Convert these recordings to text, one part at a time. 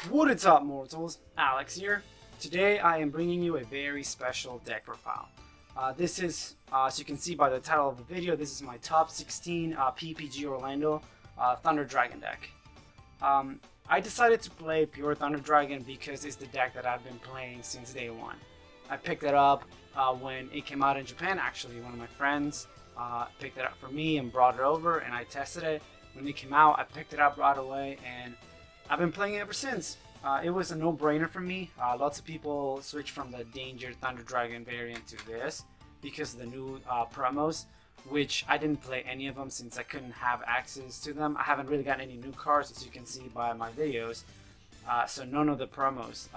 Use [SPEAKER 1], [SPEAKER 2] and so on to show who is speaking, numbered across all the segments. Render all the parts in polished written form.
[SPEAKER 1] What is up, mortals? Alex here. Today I am bringing you a very special deck profile. This is, as you can see by the title of the video, this is my top 16 PPG Orlando Thunder Dragon deck. I decided to play Pure Thunder Dragon because it's the deck that I've been playing since day one. I picked it up when it came out in Japan. Actually, one of my friends picked it up for me and brought it over, and I tested it. When it came out, I picked it up right away, and I've been playing it ever since. It was a no-brainer for me. Lots of people switch from the Danger Thunder Dragon variant to this because of the new promos, which I didn't play any of them since I couldn't have access to them. I haven't really gotten any new cards, as you can see by my videos, so none of the promos.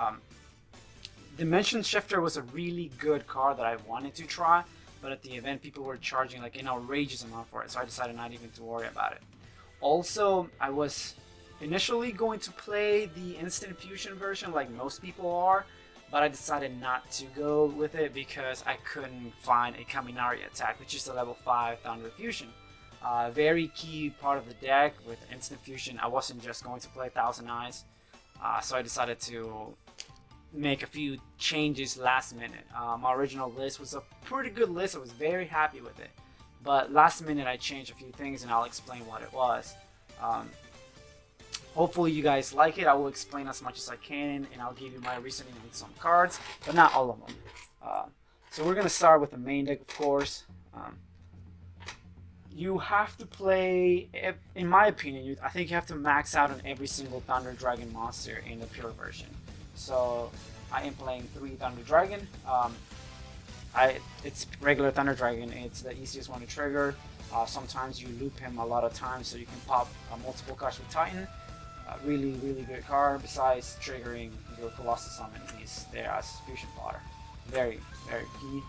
[SPEAKER 1] Dimension Shifter was a really good card that I wanted to try, but at the event people were charging like an outrageous amount for it, so I decided not even to worry about it. Also, I was initially going to play the Instant Fusion version like most people are, but I decided not to go with it because I couldn't find a Kaminari attack, which is a level 5 Thunder Fusion. Very key part of the deck with Instant Fusion. I wasn't just going to play Thousand Eyes, so I decided to make a few changes last minute. My original list was a pretty good list. I was very happy with it, but last minute I changed a few things, and I'll explain what it was. Hopefully you guys like it. I will explain as much as I can, and I'll give you my reasoning on some cards, but not all of them. So we're going to start with the main deck, of course. You have to play, in my opinion, I think you have to max out on every single Thunder Dragon monster in the pure version. So I am playing 3 Thunder Dragon. It's regular Thunder Dragon. It's the easiest one to trigger. Sometimes you loop him a lot of times, so you can pop multiple cards with Titan. Really good card. Besides triggering your Colossus summon, he's there as fusion fodder. Very key.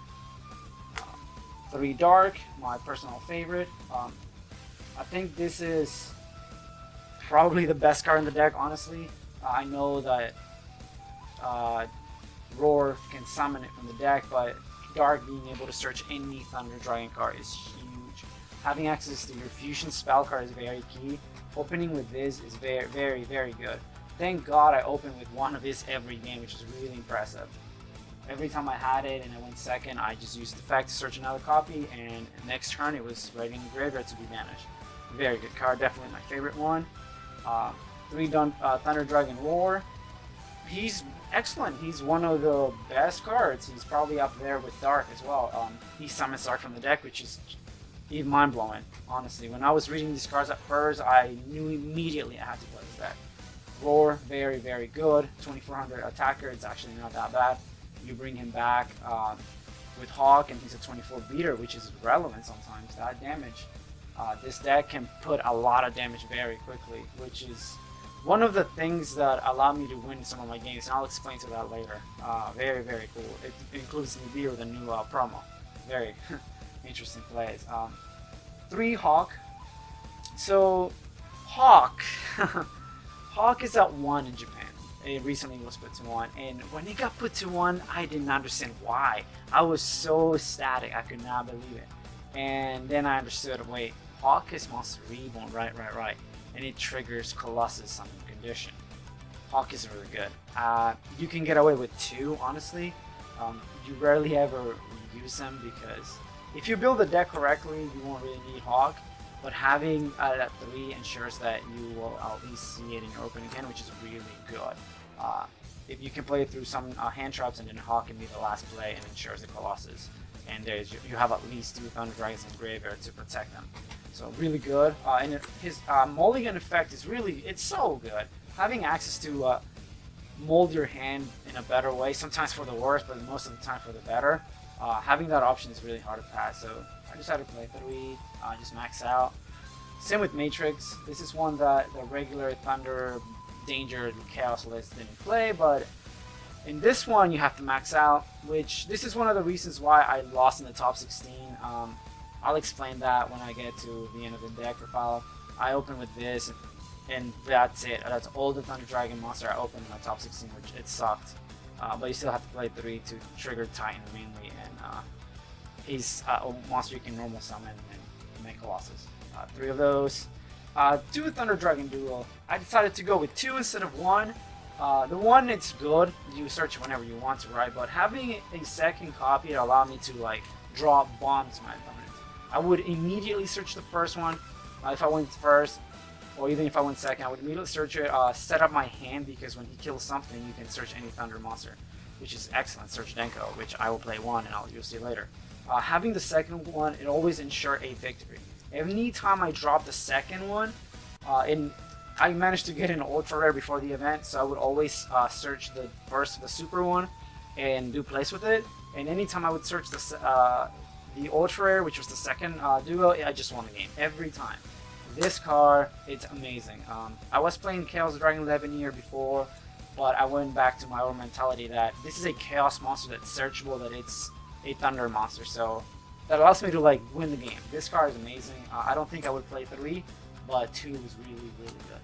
[SPEAKER 1] 3 Dark, my personal favorite. I think this is probably the best card in the deck, honestly. I know that Roar can summon it from the deck, but Dark being able to search any Thunder Dragon card is huge. Having access to your fusion spell card is very key. Opening with this is very good. Thank God I opened with one of his every game, which is really impressive. Every time I had it and I went second, I just used the fact to search another copy, and next turn it was ready in the graveyard to be banished. Very good card, definitely my favorite one. 3 Thunder Dragon Roar. He's excellent. He's one of the best cards. He's probably up there with Dark as well. He summons Dark from the deck, which is even mind-blowing, honestly. When I was reading these cards at first, I knew immediately I had to play this deck. Roar, very good. 2400 attacker, it's actually not that bad. You bring him back with Hawk, and he's a 24 beater, which is relevant sometimes. That damage. This deck can put a lot of damage very quickly, which is one of the things that allow me to win some of my games, and I'll explain to that later. Very cool. It includes Nibiru, the new promo. Very interesting plays. 3 Hawk. So Hawk Hawk is at 1 in Japan. It recently was put to 1, and when it got put to 1, I didn't understand why. I was so ecstatic, I could not believe it. And then I understood, wait, Hawk is Monster Reborn, right. And it triggers Colossus on condition. Hawk is really good. You can get away with 2, honestly. You rarely ever use them because if you build the deck correctly, you won't really need Hawk. But having that 3 ensures that you will at least see it in your opening hand, which is really good. If you can play through some hand traps, and then Hawk can be the last play and ensures the Colossus. And you have at least 2 Thunder Dragons in the graveyard to protect them. So really good. And his mulligan effect is it's so good. Having access to mold your hand in a better way, sometimes for the worse, but most of the time for the better. Having that option is really hard to pass, so I decided to play 3, just max out. Same with Matrix. This is one that the regular Thunder, Danger, Chaos list didn't play, but in this one you have to max out, which this is one of the reasons why I lost in the top 16. I'll explain that when I get to the end of the deck profile. I opened with this, and that's it. That's all the Thunder Dragon monster I opened in my top 16, which it sucked. But you still have to play 3 to trigger Titan mainly, and he's a monster you can normal summon and make Colossus. 3 of those. 2 Thunder Dragon Duel. I decided to go with 2 instead of 1. The one, it's good. You search whenever you want to, right? But having a second copy allowed me to like drop bombs to my opponent. I would immediately search the first one if I went first, or even if I went second. I would immediately search it, set up my hand, because when he kills something, you can search any Thunder monster, which is excellent. Search Denko, which I will play one, and you'll see later. Having the second one, it always ensures a victory. Anytime I drop the second one, and I managed to get an ultra rare before the event, so I would always search the super one and do plays with it. And anytime I would search the ultra rare, which was the second duo, I just won the game every time. This card, it's amazing. I was playing Chaos Dragon 11 year before, but I went back to my old mentality that this is a Chaos monster that's searchable, that it's a Thunder monster, so that allows me to like win the game. This card is amazing. I don't think I would play 3, but 2 is really, really good.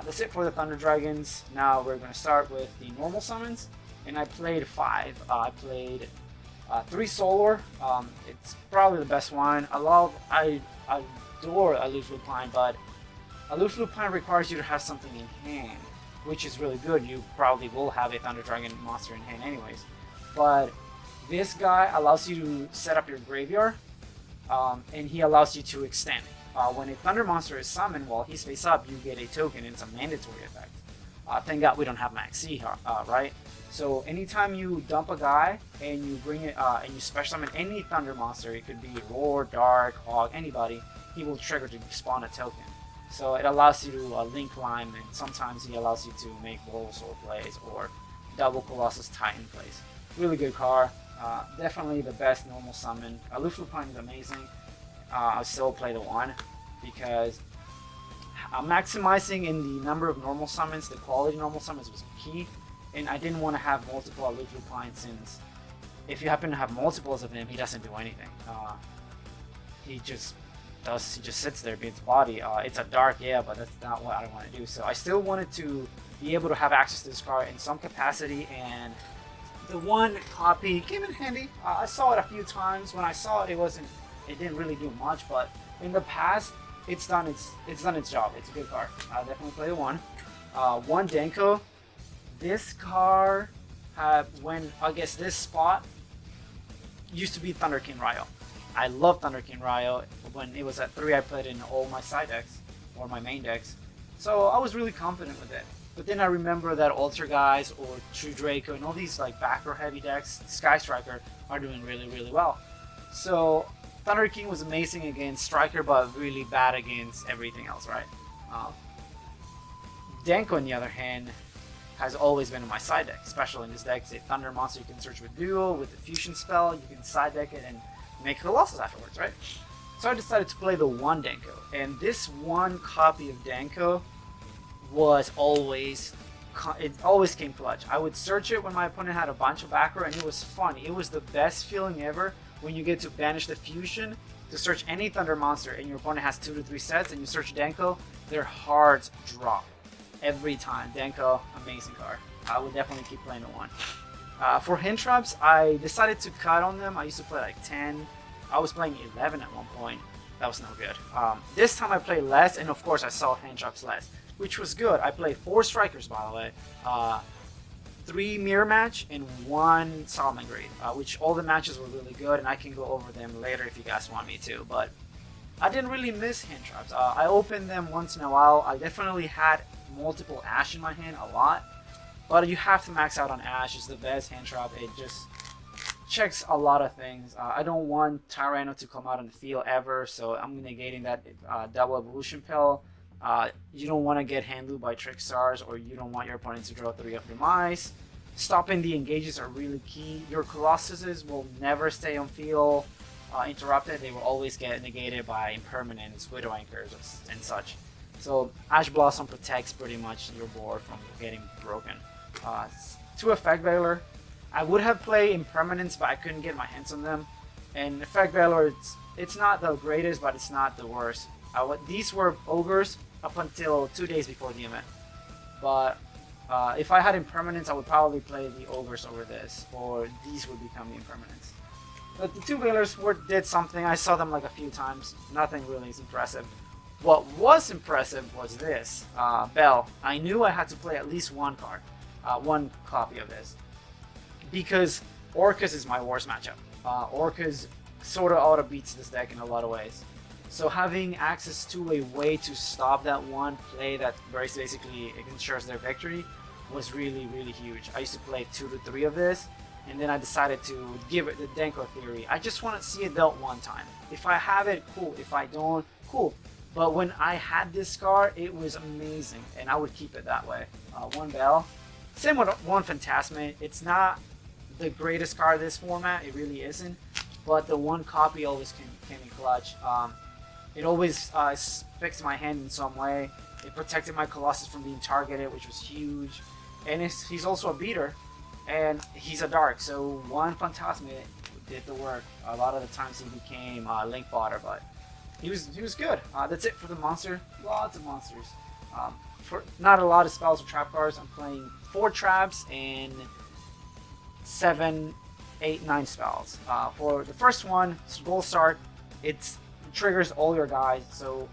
[SPEAKER 1] That's it for the Thunder Dragons. Now we're going to start with the normal summons, and I played 5. I played 3 Solar. It's probably the best one. I adore Aloof Lupine, but Aloof Lupine requires you to have something in hand, which is really good. You probably will have a Thunder Dragon monster in hand anyways. But this guy allows you to set up your graveyard, and he allows you to extend. When a Thunder monster is summoned while he's face up, you get a token, and it's a mandatory effect. Thank God we don't have Max C, right? So anytime you dump a guy and you bring it, and you special summon any Thunder monster, it could be Roar, Dark, Hog, anybody, he will trigger to spawn a token. So it allows you to link climb, and sometimes he allows you to make Bulbasaur plays or double Colossus Titan plays. Really good card. Definitely the best normal summon. Aloof Lupine is amazing. I still play the 1 because maximizing in the number of normal summons, the quality normal summons was key, and I didn't want to have multiple Aloof Lupine, since if you happen to have multiples of him, he doesn't do anything. He just sits there, beats body. It's a dark, yeah, but that's not what I want to do. So I still wanted to be able to have access to this card in some capacity, and the 1 copy came in handy. I saw it a few times. When I saw it, it didn't really do much, but in the past, it's done its job. It's a good card. I definitely play the 1. 1 Denko. This card I guess this spot used to be Thunder King Ryo. I love Thunder King Ryo. When it was at 3, I played in all my side decks, or my main decks. So I was really confident with it. But then I remember that Ultra Guys or True Draco and all these like back row heavy decks, Sky Striker, are doing really, really well. So Thunder King was amazing against Striker, but really bad against everything else, right? Denko, on the other hand, has always been in my side deck, especially in this deck. It's a Thunder monster you can search with Duo, with the Fusion spell, you can side deck it and make Colossus afterwards, right? So I decided to play the 1 Denko, and this 1 copy of Denko was it always came clutch. I would search it when my opponent had a bunch of back row, and it was fun. It was the best feeling ever when you get to banish the Fusion to search any Thunder monster, and your opponent has 2 to 3 sets, and you search Denko, their hearts drop every time. Denko, amazing card. I would definitely keep playing the 1. For hand traps, I decided to cut on them. I used to play like 10. I was playing 11 at one point. That was no good. This time I played less, and of course I saw hand traps less, which was good. I played 4 strikers, by the way. 3 mirror match and 1 Solomon grade, which all the matches were really good, and I can go over them later if you guys want me to. But I didn't really miss hand traps. I opened them once in a while. I definitely had multiple Ash in my hand, a lot. But you have to max out on Ash. It's the best hand trap. It just checks a lot of things. I don't want Tyranno to come out on the field ever, so I'm negating that double evolution pill. You don't want to get hand looped by Trick Stars, or you don't want your opponent to draw 3 of your mice. Stopping the engages are really key. Your Colossuses will never stay on field interrupted. They will always get negated by impermanence, Widow Anchors, and such. So Ash Blossom protects pretty much your board from getting broken. 2 Effect Veiler. I would have played Impermanence, but I couldn't get my hands on them. And Effect Veiler, it's not the greatest, but it's not the worst. These were Ogres up until 2 days before the event. But if I had Impermanence, I would probably play the Ogres over this, or these would become the Impermanence. But the 2 Veilers did something. I saw them like a few times. Nothing really is impressive. What was impressive was this, Bell. I knew I had to play at least 1 card. one copy of this, because Orcus is my worst matchup. Orcus sort of auto beats this deck in a lot of ways. So having access to a way to stop that one play that basically ensures their victory was really, really huge. I used to play 2 to 3 of this, and then I decided to give it the Denko theory. I just want to see it dealt one time. If I have it, cool. If I don't, cool. But when I had this card, it was amazing, and I would keep it that way. One Bell. Same with one Phantasmate. It's not the greatest card of this format, it really isn't. But the one copy always came in clutch. It always fixed my hand in some way. It protected my Colossus from being targeted, which was huge. And he's also a beater, and he's a dark. So one Phantasmate did the work. A lot of the times he became Link Botter, but he was good. That's it for the monster. Lots of monsters. For not a lot of spells or trap cards. I'm playing 4 traps and 7, 8, 9 spells. For the first one, Gold Start. It triggers all your guys. So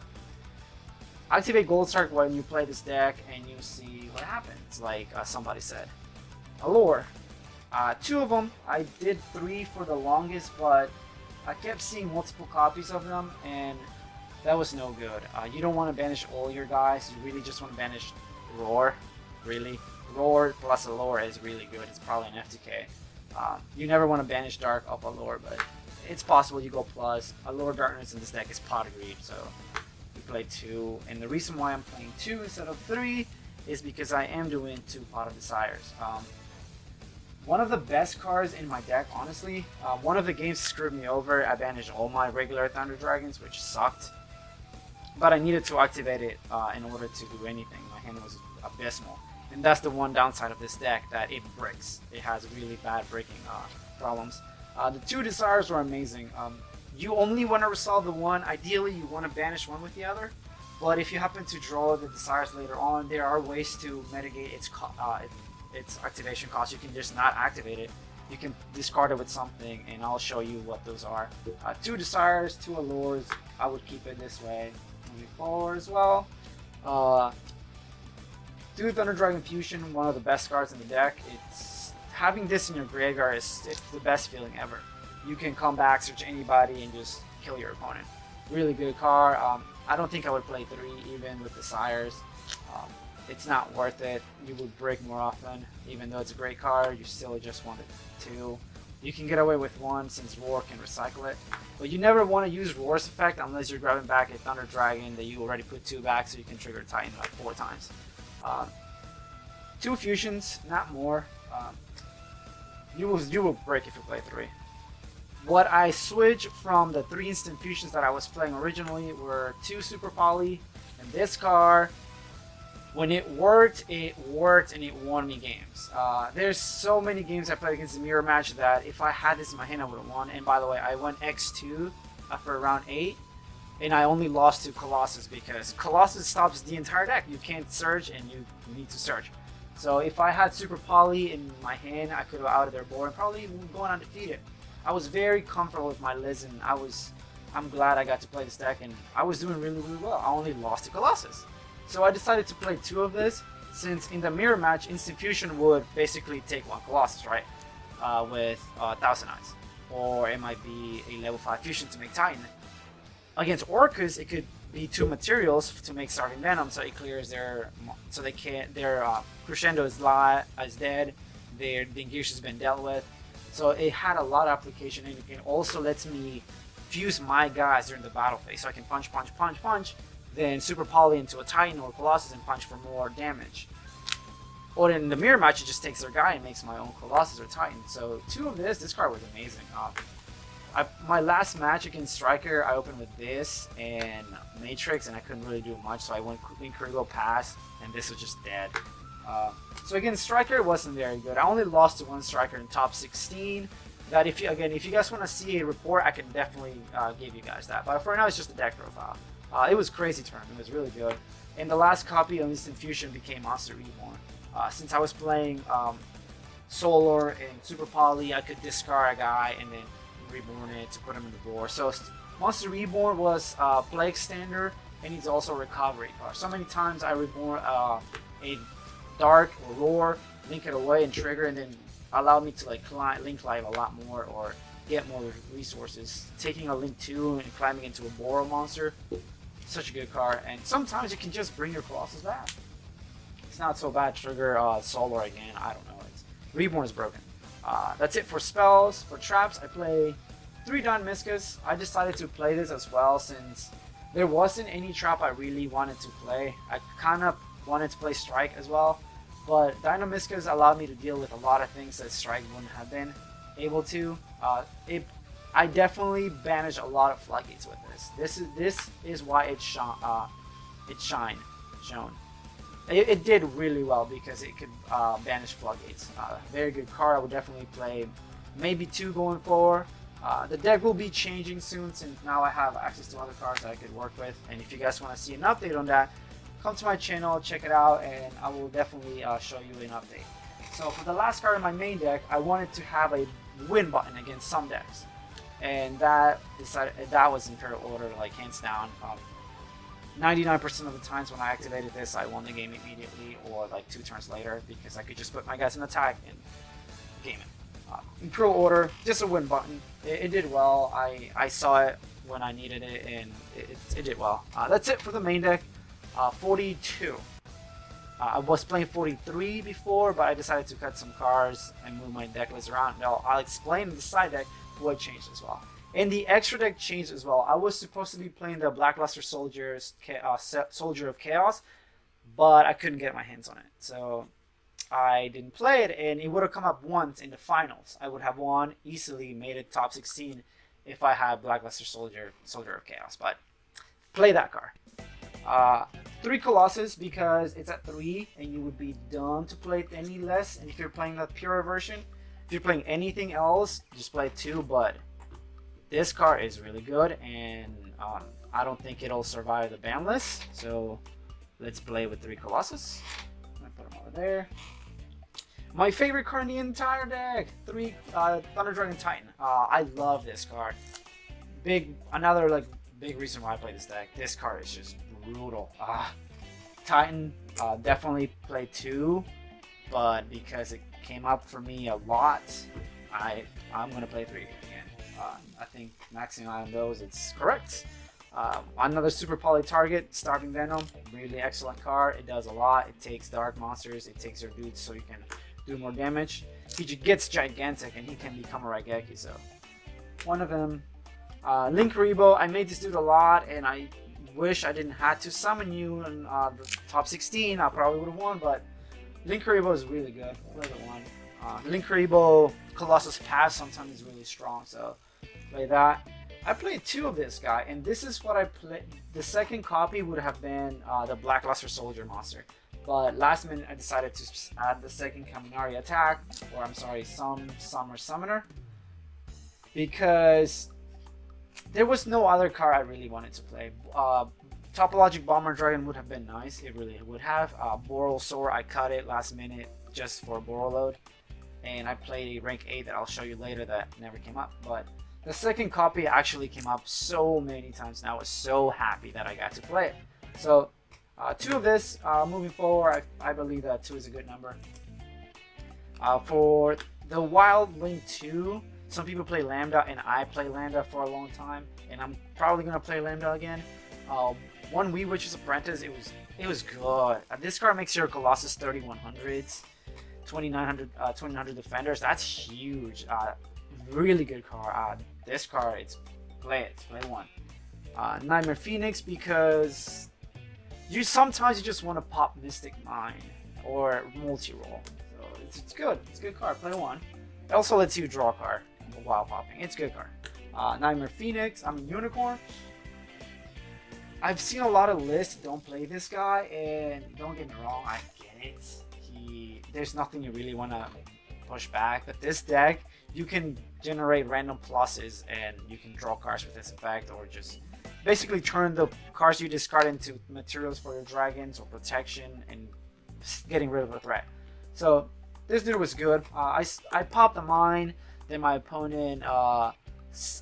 [SPEAKER 1] activate Gold Start when you play this deck, and you see what happens. Like somebody said, Allure. 2 of them. I did 3 for the longest, but I kept seeing multiple copies of them, and that was no good. You don't want to banish all your guys. You really just want to banish Roar. Really, Roar plus Allure is really good. It's probably an FTK. You never want to banish Dark off Allure, but it's possible you go plus. Allure Darkness in this deck is Pot of Greed, so you play 2. And the reason why I'm playing 2 instead of 3 is because I am doing 2 Pot of Desires. One of the best cards in my deck, honestly. One of the games screwed me over. I banished all my regular Thunder Dragons, which sucked. But I needed to activate it in order to do anything. My hand was abysmal. And that's the one downside of this deck, that it bricks. It has really bad breaking problems. The 2 Desires were amazing. You only want to resolve the one. Ideally, you want to banish one with the other. But if you happen to draw the Desires later on, there are ways to mitigate its activation cost. You can just not activate it. You can discard it with something, and I'll show you what those are. 2 Desires, 2 Allures. I would keep it this way. Moving forward as well. 2 Thunder Dragon Fusion, one of the best cards in the deck. It's having this in your graveyard it's the best feeling ever. You can come back, search anybody, and just kill your opponent. Really good card. I don't think I would play 3 even with Desires. It's not worth it. You would break more often. Even though it's a great card, you still just want it 2. You can get away with 1 since Roar can recycle it. But you never want to use Roar's effect unless you're grabbing back a Thunder Dragon that you already put 2 back, so you can trigger Titan like 4 times. 2 Fusions, not more. You will break if you play 3. What I switched from the 3 instant fusions that I was playing originally were 2 Super Poly and this card. When it worked, and it won me games. There's so many games I played against the mirror match that if I had this in my hand, I would have won. And by the way, I went X2 after round 8, and I only lost to Colossus because Colossus stops the entire deck. You can't search, and you need to search. So if I had Super Poly in my hand, I could have outed their board and probably gone undefeated. I was very comfortable with my Liz, and I'm glad I got to play this deck, and I was doing really, really well. I only lost to Colossus. So I decided to play 2 of this, since in the mirror match, Instant Fusion would basically take 1 Colossus, right? With Thousand Eyes. Or it might be a level 5 Fusion to make Titan. Against Orcus, it could be 2 materials to make Starving Venom, so it clears their... So they can't... Their Crescendo is dead, their Dingish has been dealt with. So it had a lot of application, and it also lets me fuse my guys during the battle phase. So I can punch, punch, punch, punch, then Super Poly into a Titan or Colossus and punch for more damage. Or in the mirror match, it just takes their guy and makes my own Colossus or Titan. So 2 of this card was amazing. My last match against Striker, I opened with this and Matrix, and I couldn't really do much, so I went Inkurigo Pass, and this was just dead. So against Striker, it wasn't very good. I only lost to 1 Striker in top 16. That if you guys want to see a report, I can definitely give you guys that. But for now, it's just a deck profile. It was crazy turn. It was really good. And the last copy of Instant Fusion became Monster Reborn. Since I was playing Solar and Super Poly, I could discard a guy and then reborn it to put him in the door. So Monster Reborn was play extender, and he's also a recovery card. So many times I reborn a Dark or Roar link it away and trigger, and then allow me to like link live a lot more or get more resources. Taking a link 2 and climbing into a Boro monster, such a good card. And sometimes you can just bring your Colossus back. It's not so bad. Trigger Solar again. I don't know. Reborn is broken. That's it for spells. For traps, I play 3 Dynamiscus. I decided to play this as well since there wasn't any trap I really wanted to play. I kind of wanted to play Strike as well, but Dynamiscus allowed me to deal with a lot of things that Strike wouldn't have been able to. I definitely banished a lot of floodgates with this. This is why it shone. It did really well because it could banish floodgates. Very good card. I would definitely play maybe 2 going forward. The deck will be changing soon since now I have access to other cards that I could work with. And if you guys want to see an update on that, come to my channel, check it out, and I will definitely show you an update. So for the last card in my main deck, I wanted to have a win button against some decks, and that was Imperial Order, like hands down. 99% of the times when I activated this, I won the game immediately or like 2 turns later because I could just put my guys in attack and game it. Imperial Order, just a win button. It did well. I saw it when I needed it, and it did well. That's it for the main deck. 42. I was playing 43 before, but I decided to cut some cards and move my deck list around. Now, I'll explain in the side deck what changed as well. And the extra deck changed as well. I was supposed to be playing the Blackluster Soldier of Chaos, but I couldn't get my hands on it. So I didn't play it, and it would have come up once in the finals. I would have won easily, made it top 16 if I had Blackluster Soldier of Chaos. But play that card. 3 Colossus because it's at 3, and you would be dumb to play it any less. And if you're playing the pure version, if you're playing anything else, just play 2. But this card is really good, and I don't think it'll survive the ban list. So let's play with 3 Colossus. I'm gonna put them over there. My favorite card in the entire deck, 3 Thunder Dragon Titan. I love this card. Another like big reason why I play this deck. This card is just brutal. Titan, definitely play 2, but because it came up for me a lot, I'm gonna play 3 again. I think maxing out on those, it's correct. Another super poly target, Starving Venom, really excellent card. It does a lot. It takes dark monsters, it takes your dudes so you can do more damage. He gets gigantic and he can become a Raigeki, so one of them. Link Rebo, I made this dude a lot, and I wish I didn't have to summon you in the top 16. I probably would have won, but Link Rebo is really good. Play the one. Link Rebo Colossus Pass sometimes is really strong, so play that. I played 2 of this guy, and this is what I played. The second copy would have been the Blackluster Soldier monster, but last minute I decided to add the second Kaminari attack, or I'm sorry, Summer Summoner, because there was no other card I really wanted to play. Topologic Bomber Dragon would have been nice, it really would have. Borrelsaur, I cut it last minute just for Borrel load, and I played a rank 8 that I'll show you later that never came up, but the second copy actually came up so many times, and I was so happy that I got to play it. So 2 of this, moving forward, I believe that 2 is a good number. For the Wild Link 2, some people play Lambda, and I play Lambda for a long time, and I'm probably gonna play Lambda again. One Wee Witch's Apprentice, it was good. This card makes your Colossus 3100s, 2900 defenders. That's huge. Really good card. This card, play 1. Nightmare Phoenix because sometimes you just want to pop Mystic Mine or multi-roll. So it's good. It's a good card. Play 1. It also lets you draw a card while popping. It's a good card. Nightmare Phoenix. Unicorn. I've seen a lot of lists don't play this guy, and don't get me wrong, I get it. There's nothing you really want to push back, but this deck, you can generate random pluses and you can draw cards with this effect, or just basically turn the cards you discard into materials for your dragons or protection and getting rid of a threat. So this dude was good. I popped the mine, then my opponent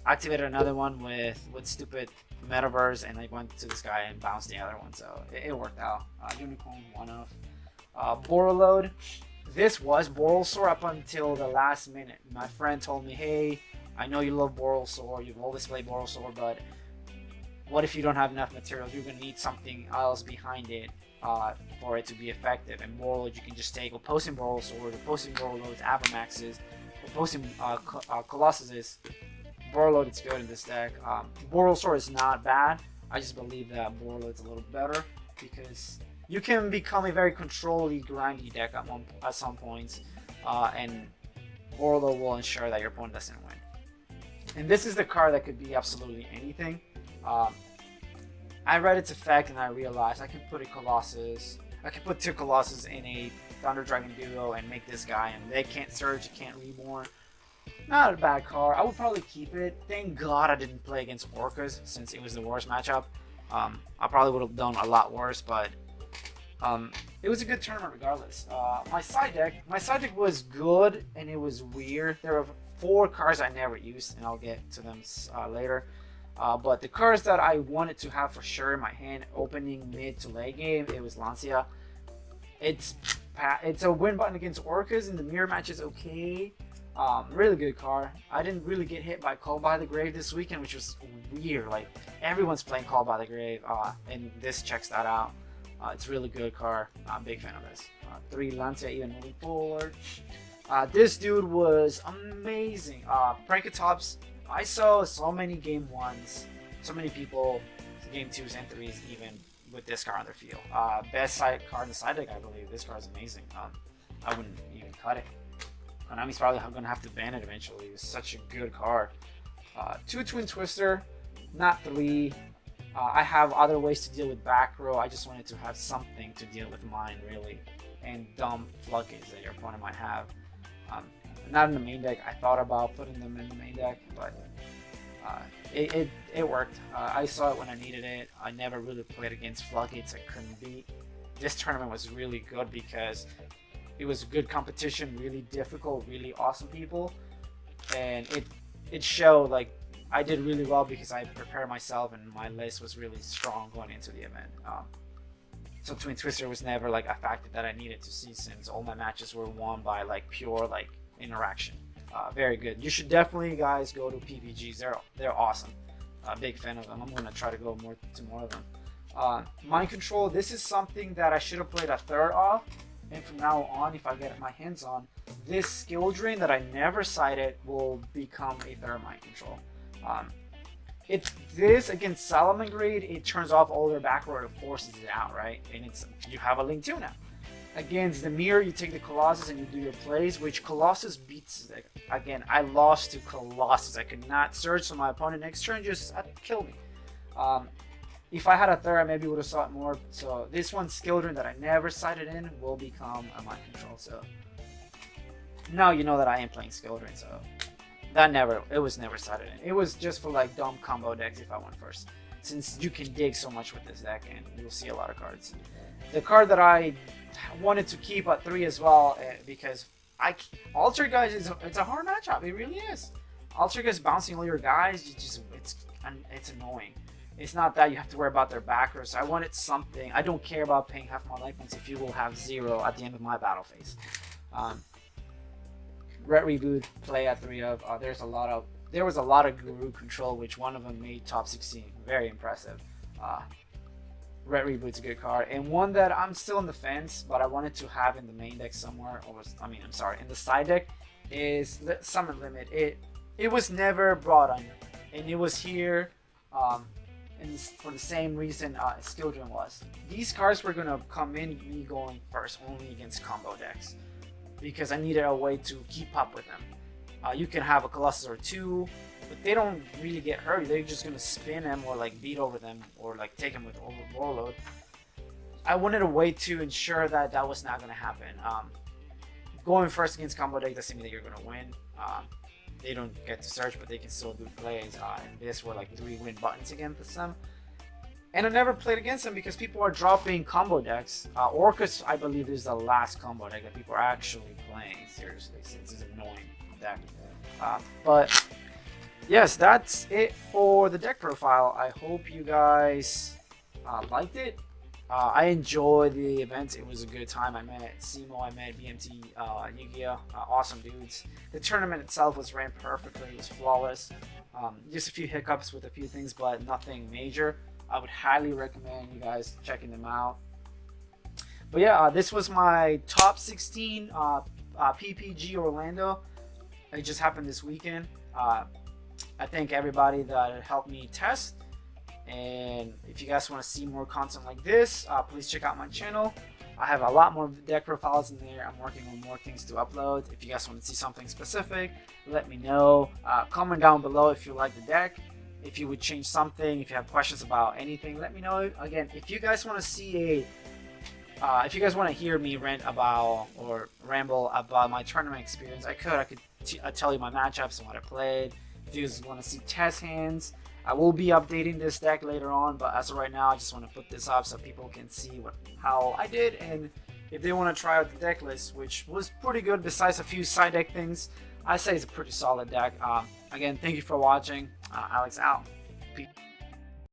[SPEAKER 1] activated another one with stupid Metaverse, and I went to this guy and bounced the other one, so it worked out. Unicorn, one of. Borrelode. This was Borrelsaur up until the last minute. My friend told me, hey, I know you love Borrelsaur, you've always played Borrelsaur, but what if you don't have enough materials? You're going to need something else behind it for it to be effective. And Borreload, you can just take opposing Borrelsaur, opposing Borreloads, Abramaxes, opposing Colossuses. Borreload is good in this deck. Borrelsaur is not bad. I just believe that Borreload's a little better because you can become a very controlly, grindy deck at some points, and Borreload will ensure that your opponent doesn't win. And this is the card that could be absolutely anything. I read its effect and I realized I can put a Colossus. I can put 2 Colossus in a Thunder Dragon duo and make this guy, and they can't surge, it can't reborn. Not a bad card. I would probably keep it. Thank God I didn't play against Orcas since it was the worst matchup. I probably would have done a lot worse, but it was a good tournament regardless. My side deck was good and it was weird. There were 4 cards I never used, and I'll get to them later. But the cards that I wanted to have for sure in my hand opening mid to late game, it was Lancia. It's a win button against Orcas, and the mirror match is okay. Really good card. I didn't really get hit by Call by the Grave this weekend, which was weird. Like, everyone's playing Call by the Grave, and this checks that out. It's a really good card. I'm a big fan of this. 3 Lancia even moving forward. This dude was amazing. Prankatops, I saw so many game 1s, so many people, game 2s and 3s even, with this card on their field. Best side card in the side deck, I believe. This card is amazing. I wouldn't even cut it. Konami's probably going to have to ban it eventually. It's such a good card. 2 Twin Twister, not 3. I have other ways to deal with back row. I just wanted to have something to deal with mine, really, and dumb floodgates that your opponent might have. Not in the main deck. I thought about putting them in the main deck, but it worked. I saw it when I needed it. I never really played against floodgates I couldn't beat. This tournament was really good because it was good competition, really difficult, really awesome people, and it showed. Like, I did really well because I prepared myself and my list was really strong going into the event. So Twin Twister was never like a factor that I needed to see, since all my matches were won by like pure like interaction. Very good. You should definitely, guys, go to PPGs. They're awesome. Big fan of them. I'm gonna try to go to more of them. Mind Control. This is something that I should have played a third of, and from now on, if I get my hands on this skill drain that I never cited, will become a third Mind Control. This against Salamangreat, it turns off all their back row, it forces it out, right? And you have a Link 2 now. Against the mirror, you take the Colossus and you do your plays, which Colossus beats. Again, I lost to Colossus. I could not surge, so my opponent next turn just killed me. If I had a third, I maybe would have saw it more. So this one, skill drain that I never cited in, will become a Mind Control. So now you know that I am playing skill drain. So it was never cited in. It was just for like dumb combo decks if I went first, since you can dig so much with this deck and you'll see a lot of cards. The card that I wanted to keep at 3 as well, because Alter Guys it's a hard matchup. It really is. Alter Guys bouncing all your guys, it's annoying. It's not that you have to worry about their backers. I wanted something. I don't care about paying half my life points if you will have 0 at the end of my battle phase. Red Reboot play at 3 of. There was a lot of Guru Control, which one of them made top 16. Very impressive. Red Reboot's a good card, and one that I'm still on the fence, but I wanted to have in the main deck somewhere, in the side deck, is Summon Limit. It was never brought on, and it was here, and for the same reason Skill Drain was. These cards were gonna come in me going first only against combo decks, because I needed a way to keep up with them. You can have a Colossus or 2, but they don't really get hurt. They're just gonna spin them or like beat over them or like take them with overload. I wanted a way to ensure that that was not gonna happen. Going first against combo deck doesn't mean that you're gonna win. They don't get to search, but they can still do plays. And this were like 3 win buttons against them. And I never played against them because people are dropping combo decks. Orcus, I believe, is the last combo deck that people are actually playing seriously, since it's an annoying deck. But yes, that's it for the deck profile. I hope you guys liked it. I enjoyed the event. It was a good time. I met Simo, I met BMT, Yu-Gi-Oh! Awesome dudes. The tournament itself was ran perfectly. It was flawless. Just a few hiccups with a few things, but nothing major. I would highly recommend you guys checking them out. But yeah, this was my top 16 PPG Orlando. It just happened this weekend. I thank everybody that helped me test. And if you guys want to see more content like this, please check out my channel. I have a lot more deck profiles in there. I'm working on more things to upload. If you guys want to see something specific, let me know. Comment down below if you like the deck, if you would change something, if you have questions about anything, let me know. Again, if you guys want to see if you guys want to hear me rant about or ramble about my tournament experience, I could tell you my matchups and what I played. If you guys want to see test hands, I will be updating this deck later on, but as of right now, I just want to put this up so people can see how I did, and if they want to try out the deck list, which was pretty good besides a few side deck things, I say it's a pretty solid deck. Again, thank you for watching. Alex out. Peace.